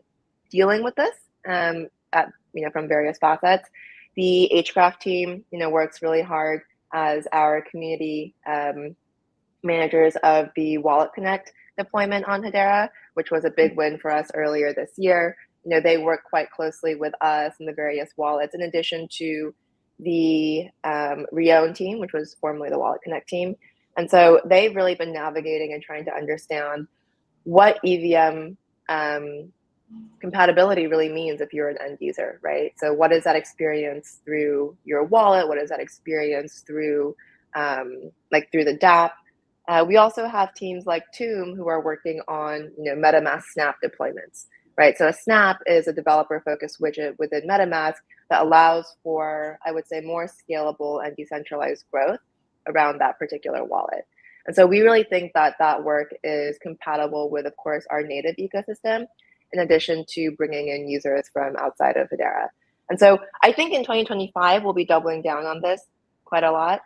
dealing with this from various facets. The hgraph team, works really hard as our community managers of the Wallet Connect deployment on Hedera, which was a big win for us earlier this year. They work quite closely with us and the various wallets, in addition to the Reown team, which was formerly the Wallet Connect team. And so they've really been navigating and trying to understand what EVM compatibility really means if you're an end user, right? So what is that experience through your wallet? What is that experience through through the dApp? We also have teams like Tomb who are working on MetaMask Snap deployments, right? So a Snap is a developer-focused widget within MetaMask that allows for, I would say, more scalable and decentralized growth around that particular wallet. And so we really think that that work is compatible with, of course, our native ecosystem, in addition to bringing in users from outside of Hedera. And so I think in 2025, we'll be doubling down on this quite a lot.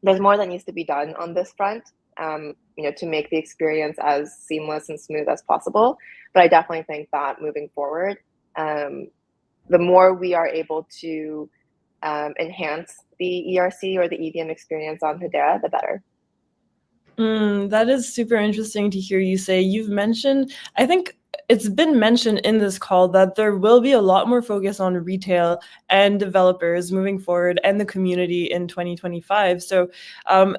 There's more that needs to be done on this front, to make the experience as seamless and smooth as possible. But I definitely think that moving forward, the more we are able to enhance the ERC or the EVM experience on Hedera, the better. That is super interesting to hear you say. You've mentioned, I think it's been mentioned in this call, that there will be a lot more focus on retail and developers moving forward and the community in 2025. So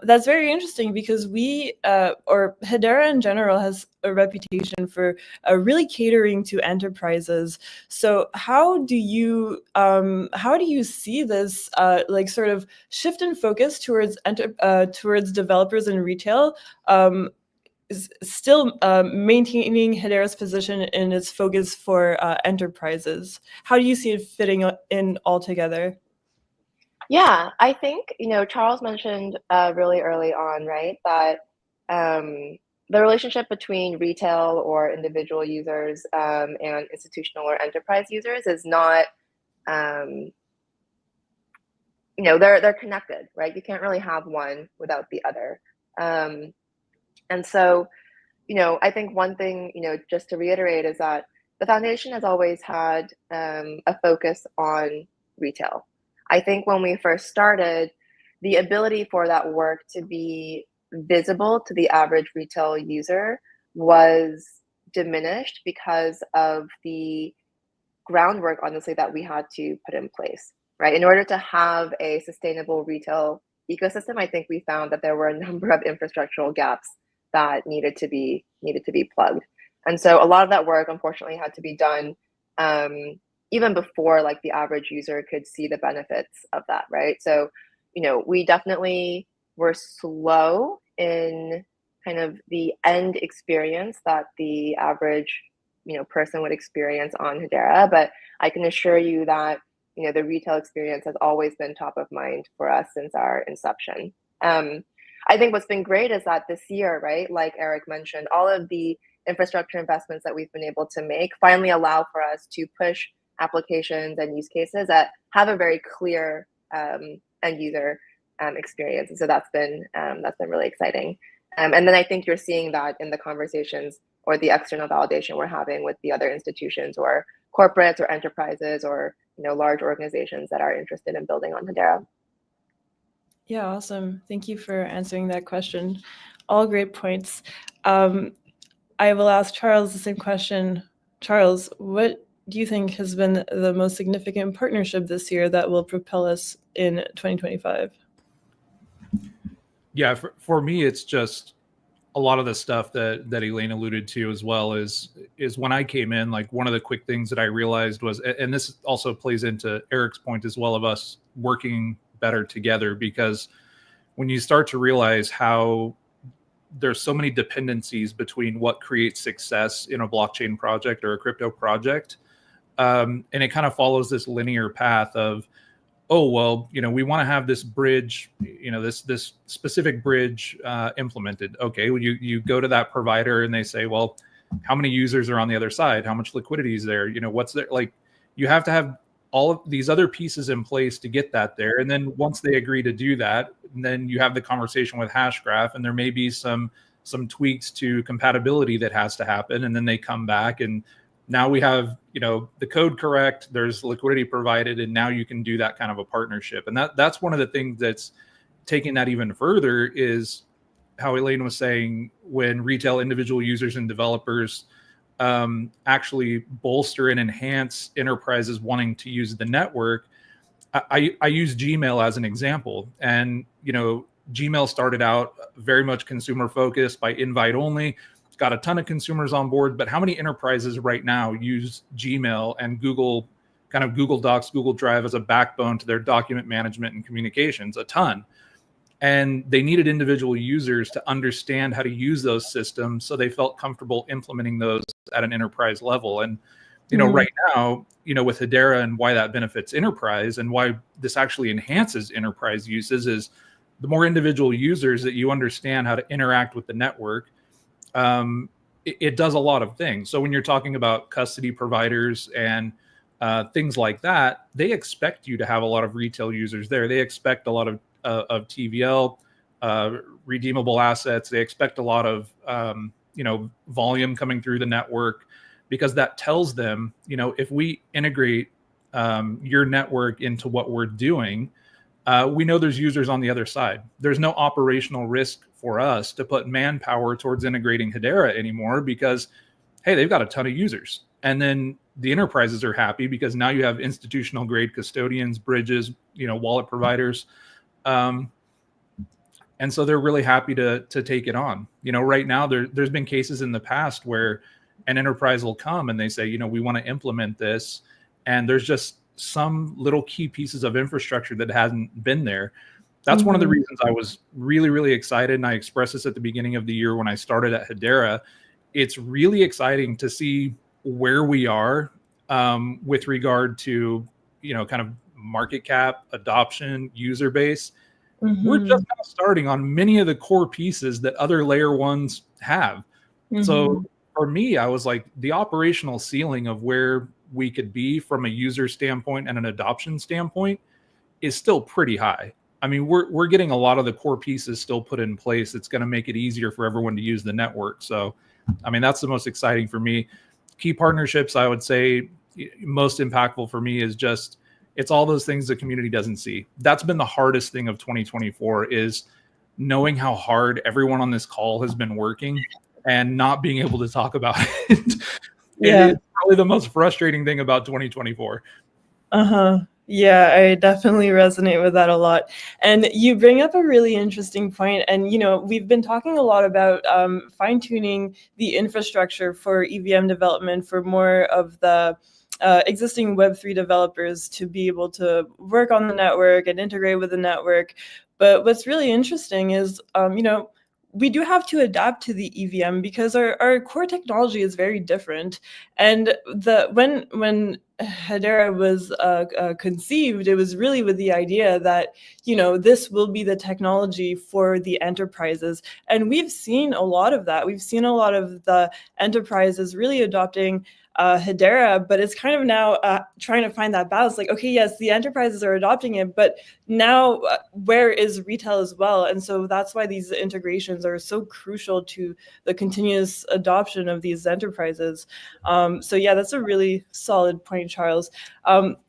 that's very interesting, because Hedera in general has a reputation for really catering to enterprises. So how do you see this sort of shift in focus towards developers and retail, is still maintaining Hedera's position in its focus for enterprises? How do you see it fitting in all together? Yeah, I think, Charles mentioned really early on, right, that the relationship between retail or individual users and institutional or enterprise users is not, they're connected, right? You can't really have one without the other. And so, I think one thing, just to reiterate, is that the foundation has always had a focus on retail. I think when we first started, the ability for that work to be visible to the average retail user was diminished because of the groundwork, honestly, that we had to put in place, right? In order to have a sustainable retail ecosystem, I think we found that there were a number of infrastructural gaps that needed to be plugged. And so a lot of that work, unfortunately, had to be done even before the average user could see the benefits of that, right? So, we definitely were slow in kind of the end experience that the average, person would experience on Hedera. But I can assure you that, the retail experience has always been top of mind for us since our inception. I think what's been great is that this year, right, like Eric mentioned, all of the infrastructure investments that we've been able to make finally allow for us to push applications and use cases that have a very clear end user experience. And so that's been really exciting. And then I think you're seeing that in the conversations or the external validation we're having with the other institutions or corporates or enterprises or large organizations that are interested in building on Hedera. Yeah, awesome. Thank you for answering that question. All great points. I will ask Charles the same question. Charles, what do you think has been the most significant partnership this year that will propel us in 2025? Yeah, for me, it's just a lot of the stuff that Elaine alluded to, as well is when I came in, one of the quick things that I realized was, and this also plays into Eric's point as well, of us working better together, because when you start to realize how there's so many dependencies between what creates success in a blockchain project or a crypto project. And it kind of follows this linear path of, oh, well, we want to have this bridge, this specific bridge implemented. Okay, well, you go to that provider and they say, well, how many users are on the other side? How much liquidity is there? What's there? Like, you have to have all of these other pieces in place to get that there. And then once they agree to do that, then you have the conversation with hashgraph, and there may be some tweaks to compatibility that has to happen. And then they come back, and now we have, the code correct, there's liquidity provided, and now you can do that kind of a partnership. And that's one of the things that's taking that even further is how Elaine was saying, when retail individual users and developers actually bolster and enhance enterprises wanting to use the network. I use Gmail as an example, and Gmail started out very much consumer focused by invite only. It's got a ton of consumers on board, but how many enterprises right now use Gmail and Google Docs, Google Drive as a backbone to their document management and communications? A ton. And they needed individual users to understand how to use those systems, so they felt comfortable implementing those at an enterprise level. And right now, with Hedera, and why that benefits enterprise and why this actually enhances enterprise uses, is the more individual users that you understand how to interact with the network, it does a lot of things. So when you're talking about custody providers and things like that, they expect you to have a lot of retail users there. They expect a lot of TVL, redeemable assets. They expect a lot of volume coming through the network, because that tells them, if we integrate your network into what we're doing, we know there's users on the other side. There's no operational risk for us to put manpower towards integrating Hedera anymore, because, hey, they've got a ton of users. And then the enterprises are happy because now you have institutional grade custodians, bridges, wallet providers. And so they're really happy to take it on. Right now there's been cases in the past where an enterprise will come and they say, we want to implement this, and there's just some little key pieces of infrastructure that hasn't been there. That's one of the reasons I was really, really excited. And I expressed this at the beginning of the year when I started at Hedera. It's really exciting to see where we are with regard to, kind of market cap, adoption, user base. We're just kind of starting on many of the core pieces that other layer ones have. So for me, I was like, the operational ceiling of where we could be from a user standpoint and an adoption standpoint is still pretty high. I mean, we're getting a lot of the core pieces still put in place. It's going to make it easier for everyone to use the network. So, I mean, that's the most exciting for me. Key partnerships, I would say, most impactful for me is just, it's all those things the community doesn't see. That's been the hardest thing of 2024, is knowing how hard everyone on this call has been working and not being able to talk about it. Yeah. It's probably the most frustrating thing about 2024. Yeah, I definitely resonate with that a lot. And you bring up a really interesting point. And, we've been talking a lot about fine-tuning the infrastructure for EVM development for more of the existing Web3 developers to be able to work on the network and integrate with the network. But what's really interesting is, we do have to adapt to the EVM because our core technology is very different. And when Hedera was conceived, it was really with the idea that, this will be the technology for the enterprises. And we've seen a lot of that. We've seen a lot of the enterprises really adopting Hedera, but it's kind of now trying to find that balance. Like, okay, yes, the enterprises are adopting it, but now where is retail as well? And so that's why these integrations are so crucial to the continuous adoption of these enterprises. So yeah, that's a really solid point, Charles.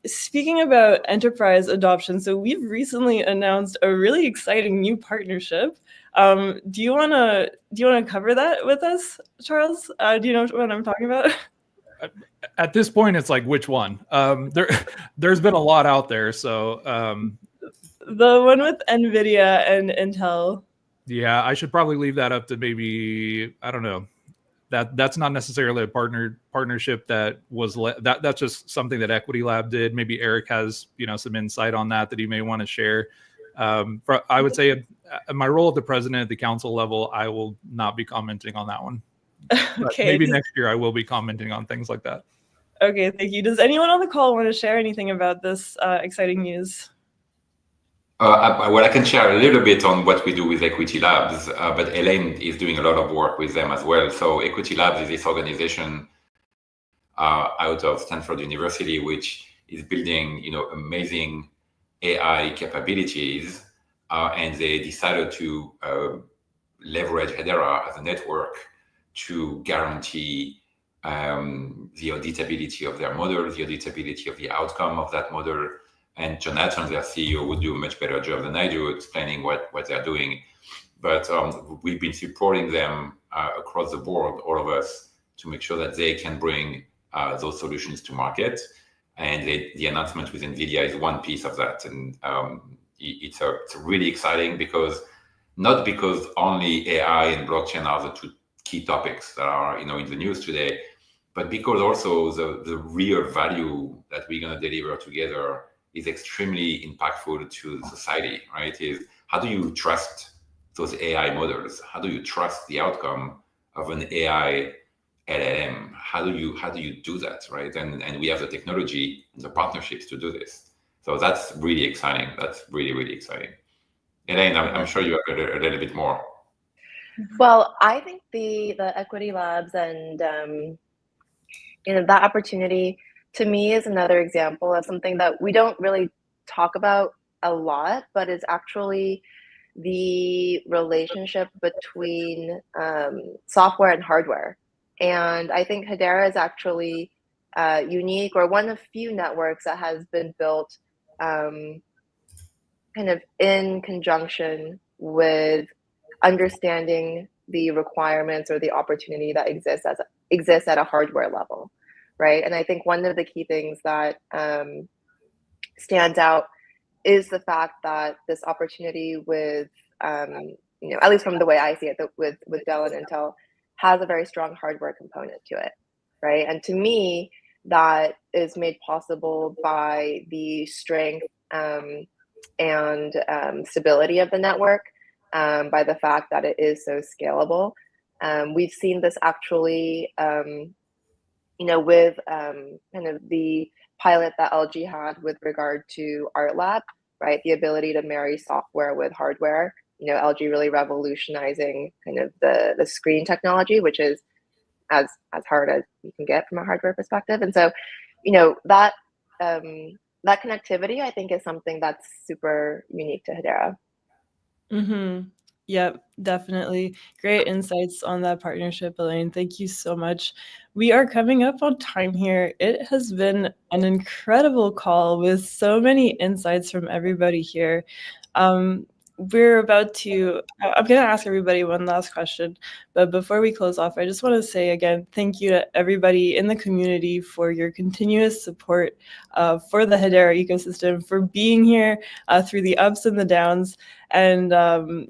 Speaking about enterprise adoption, so we've recently announced a really exciting new partnership. Do you wanna cover that with us, Charles? Do you know what I'm talking about? At this point, it's like, which one? There's been a lot out there. So the one with NVIDIA and Intel. Yeah, I should probably leave that up to maybe, I don't know. That's not necessarily a partnership that was that's just something that Equity Lab did. Maybe Eric has some insight on that he may want to share. I would say in my role at the president at the council level, I will not be commenting on that one. Okay. Maybe next year I will be commenting on things like that. Okay, thank you. Does anyone on the call want to share anything about this exciting news? Well, I can share a little bit on what we do with Equity Labs, but Elaine is doing a lot of work with them as well. So Equity Labs is this organization out of Stanford University, which is building, amazing AI capabilities, and they decided to leverage Hedera as a network to guarantee the auditability of their model, the auditability of the outcome of that model. And Jonathan, their CEO, would do a much better job than I do explaining what they're doing. But we've been supporting them across the board, all of us, to make sure that they can bring those solutions to market. And the announcement with NVIDIA is one piece of that. And it's really exciting not because only AI and blockchain are the two key topics that are in the news today, but because also the real value that we're going to deliver together is extremely impactful to society, right? Is how do you trust those AI models? How do you trust the outcome of an AI LLM? How do you do that, right? And we have the technology and the partnerships to do this. So that's really exciting. That's really, really exciting. Elaine, I'm sure you have a little bit more. Well, I think the Equity Labs and that opportunity to me is another example of something that we don't really talk about a lot, but is actually the relationship between software and hardware. And I think Hedera is actually unique, or one of few networks that has been built kind of in conjunction with understanding the requirements or the opportunity that exists at a hardware level, right? And I think one of the key things that stands out is the fact that this opportunity with, at least from the way I see it, with Dell and Intel, has a very strong hardware component to it, right? And to me, that is made possible by the strength and stability of the network, by the fact that it is so scalable. We've seen this actually, with kind of the pilot that LG had with regard to ArtLab, right? The ability to marry software with hardware. LG really revolutionizing kind of the screen technology, which is as hard as you can get from a hardware perspective. And so, that connectivity, I think, is something that's super unique to Hedera. Mm-hmm. Yep, definitely. Great insights on that partnership, Elaine. Thank you so much. We are coming up on time here. It has been an incredible call with so many insights from everybody here. I'm going to ask everybody one last question, but before we close off, I just want to say again, thank you to everybody in the community for your continuous support for the Hedera ecosystem, for being here through the ups and the downs. And,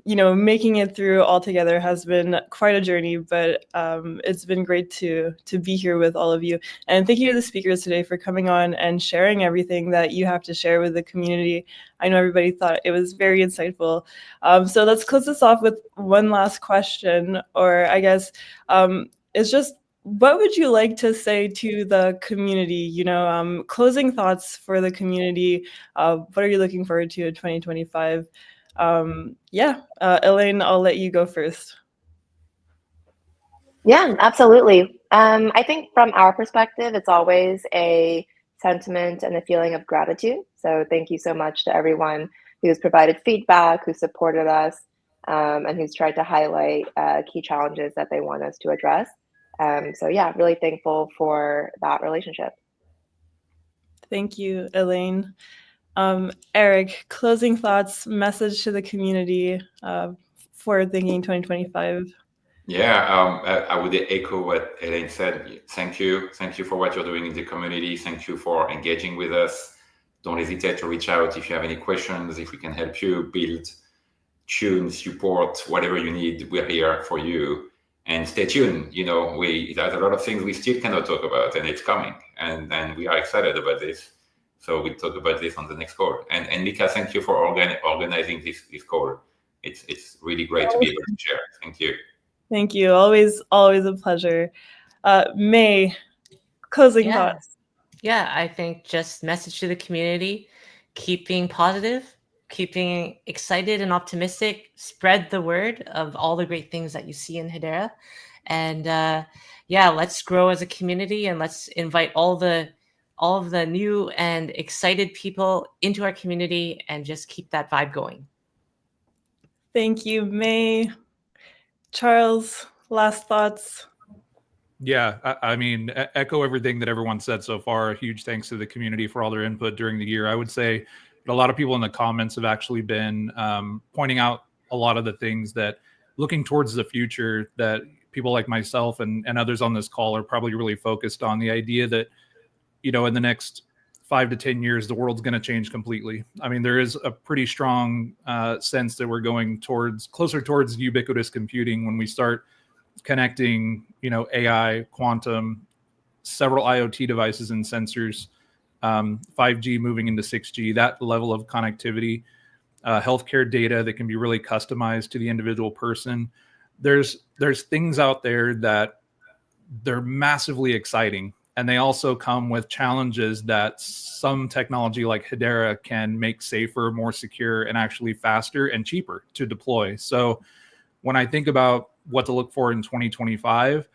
making it through all together has been quite a journey, but it's been great to be here with all of you. And thank you to the speakers today for coming on and sharing everything that you have to share with the community. I know everybody thought it was very insightful. So let's close this off with one last question, or I guess it's just, what would you like to say to the community? Closing thoughts for the community. What are you looking forward to in 2025? Elaine, I'll let you go first. Yeah, absolutely. I think from our perspective, it's always a sentiment and a feeling of gratitude. So thank you so much to everyone who's provided feedback, who supported us, and who's tried to highlight key challenges that they want us to address. Really thankful for that relationship. Thank you, Elaine. Eric, closing thoughts, message to the community, forward thinking 2025. Yeah, I would echo what Elaine said. Thank you for what you're doing in the community. Thank you for engaging with us. Don't hesitate to reach out if you have any questions, if we can help you build, tune, support, whatever you need. We're here for you. And stay tuned. There's a lot of things we still cannot talk about, and it's coming. And we are excited about this. So we'll talk about this on the next call. And Mika, thank you for organizing this call. it's really great to be able to share. Thank you. Thank you. Always a pleasure. May, closing thoughts. Yeah, I think just message to the community, keep being positive, keep being excited and optimistic, spread the word of all the great things that you see in Hedera. And let's grow as a community, and let's invite all of the new and excited people into our community and just keep that vibe going. Thank you, May. Charles, last thoughts. Yeah, I mean, echo everything that everyone said so far. A huge thanks to the community for all their input during the year. I would say a lot of people in the comments have actually been pointing out a lot of the things that, looking towards the future, that people like myself and others on this call are probably really focused on. The idea that, in the next 5 to 10 years, the world's going to change completely. I mean, there is a pretty strong sense that we're going closer towards ubiquitous computing when we start connecting, AI, quantum, several IoT devices and sensors, 5G moving into 6G, that level of connectivity, healthcare data that can be really customized to the individual person. There's things out there that they're massively exciting, and they also come with challenges that some technology like Hedera can make safer, more secure, and actually faster and cheaper to deploy. So when I think about what to look for in 2025,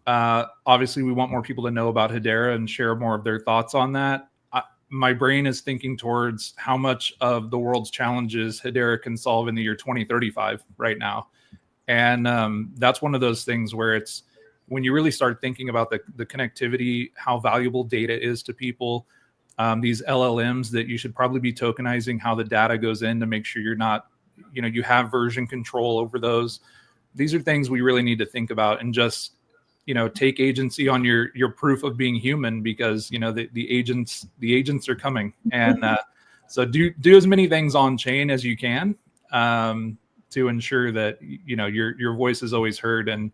obviously we want more people to know about Hedera and share more of their thoughts on that. My brain is thinking towards how much of the world's challenges Hedera can solve in the year 2035 right now. And that's one of those things where it's, when you really start thinking about the connectivity, how valuable data is to people, these LLMs that you should probably be tokenizing how the data goes in to make sure you're not, you have version control over those. These are things we really need to think about, and just, take agency on your proof of being human, because, the agents are coming. And so do as many things on chain as you can to ensure that, your voice is always heard. And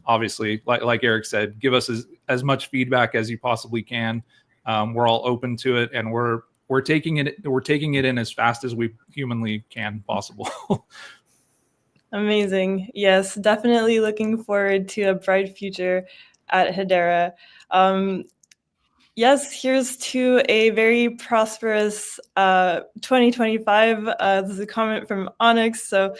obviously, like Eric said, give us as much feedback as you possibly can. We're all open to it, and we're taking it in as fast as we humanly can possible. Amazing. Yes, definitely looking forward to a bright future at Hedera. Yes, here's to a very prosperous 2025. This is a comment from Onyx. So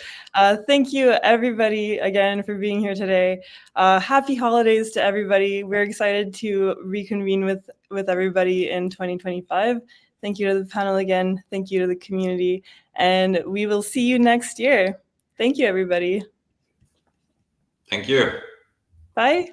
thank you, everybody, again, for being here today. Happy holidays to everybody. We're excited to reconvene with everybody in 2025. Thank you to the panel again. Thank you to the community. And we will see you next year. Thank you, everybody. Thank you. Bye.